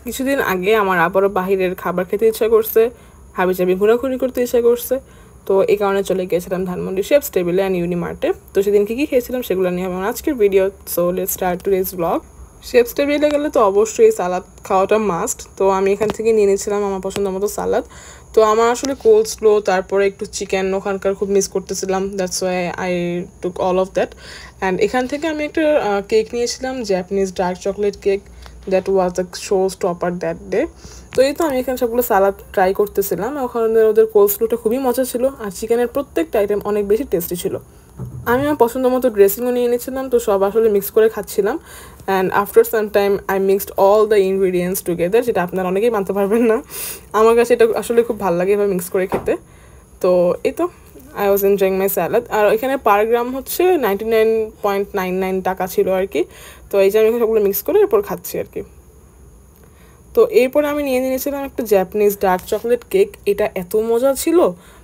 কিছুদিন আগে আমার আবারও বাহিরের খাবার খেতে ইচ্ছা করছে, হাবিজাবি ঘোরাঘুরি করতে ইচ্ছা করছে। তো এই কারণে চলে গিয়েছিলাম ধানমন্ডি শেফস টেবিলে অ্যান্ড ইউনিমার্টে। তো সেদিন কী কী খেয়েছিলাম সেগুলো নিয়ে আমার আজকের video. So let's start today's blog. Chefs টেবিলে গেলে তো অবশ্যই সালাদ খাওয়াটা মাস্ট। তো আমি এখান থেকে নিয়ে নিয়েছিলাম আমার পছন্দ মতো সালাদ। তো আমার আসলে কোল্ড স্লো, তারপরে একটু চিকেন ওখানকার খুব মিস করতেছিলাম, that's why I took all of that. And এখান থেকে আমি একটা কেক নিয়েছিলাম, Japanese dark chocolate cake. That was the show stopper that day. তো এই তো আমি এখানে সবগুলো সালাদ ট্রাই করতেছিলাম। ওখানে ওদের কোল্ড স্লোটা খুবই মজা ছিল, আর চিকেনের প্রত্যেকটা আইটেম অনেক বেশি টেস্টি ছিল। আমি আমার পছন্দ মতো ড্রেসিংও নিয়ে নিয়েছিলাম, তো সব আসলে মিক্স করে খাচ্ছিলাম। And after some time I mixed all the ingredients together, যেটা আপনারা অনেকেই মানতে পারবেন না। আমার কাছে এটা আসলে খুব ভালো লাগে এভাবে মিক্স করে খেতে। তো এই তো I was enjoying my salad. আর এখানে পার গ্রাম হচ্ছে 99.99 টাকা ছিল আর কি। তো এই যে আমি সবগুলো মিক্স করে এরপর খাচ্ছি আর কি। তো এরপরে আমি নিয়ে নিয়েছিলাম একটা জাপানিজ ডার্ক চকলেট কেক। এটা এত মজা ছিল,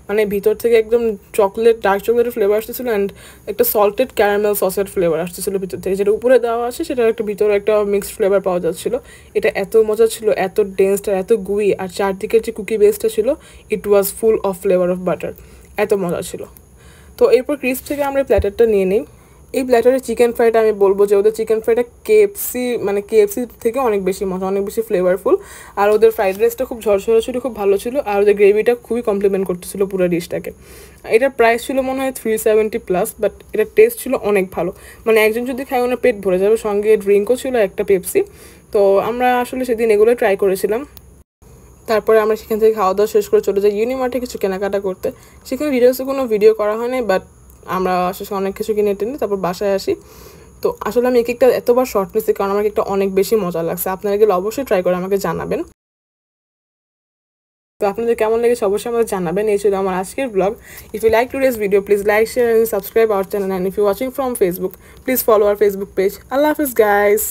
মানে ভিতর থেকে একদম চকলেট, ডার্ক চকলেটের ফ্লেভার আসতেছিল, অ্যান্ড একটা সল্টেড ক্যারামেল সসের ফ্লেভার আসতেছিল ভিতর থেকে। যেটা উপরে দেওয়া আছে সেটার একটা ভিতরে একটা মিক্সড ফ্লেভার পাওয়া যাচ্ছিলো। এটা এত মজা ছিল, এত ডেন্সটা, এত গুই, আর চারদিকের যে কুকি বেসটা ছিল, it was full of flavour of butter. এত মজা ছিল। তো এরপর ক্রিস্প থেকে আমরা প্ল্যাটারটা নিয়ে নিই। এই প্ল্যাটারের চিকেন ফ্রাইটা আমি বলবো যে ওদের চিকেন ফ্রাইটা কেএফসি থেকে অনেক বেশি মজা, অনেক বেশি ফ্লেভারফুল। আর ওদের ফ্রাইড রাইসটা খুব ঝরঝরে ছিল, খুব ভালো ছিল। আর ওদের গ্রেভিটা খুবই কমপ্লিমেন্ট করতেছিল পুরো ডিশটাকে। এটার প্রাইস ছিল মনে হয় 370+, বাট এটার টেস্ট ছিল অনেক ভালো। মানে একজন যদি খায় ওনার পেট ভরে যাবে। সঙ্গে ড্রিঙ্কও ছিল একটা পেপসি। তো আমরা আসলে সেদিন এগুলো ট্রাই করেছিলাম। তারপরে আমরা সেখান থেকে খাওয়া দাওয়া শেষ করে চলে যাই ইউনিমার্টে কিছু কেনাকাটা করতে। সেখানে কোনো ভিডিও করা হয়নি, বাট আমরা শেষে অনেক কিছু কিনে টেনে তারপর বাসায় আসি। তো আসলে আমি কেকটা এতবার শর্ট নিচ্ছি কারণ আমার কেকটা অনেক বেশি মজা লাগছে। আপনারা গেলে অবশ্যই ট্রাই করে আমাকে জানাবেন। তো আপনাদের কেমন লেগেছে অবশ্যই আমাদের জানাবেন। এই ছিল আমার আজকের blog. If you like today's video, please like, share and subscribe our channel, and if you watching from Facebook, please follow our Facebook page. আল্লাহ হাফিজ গাইস।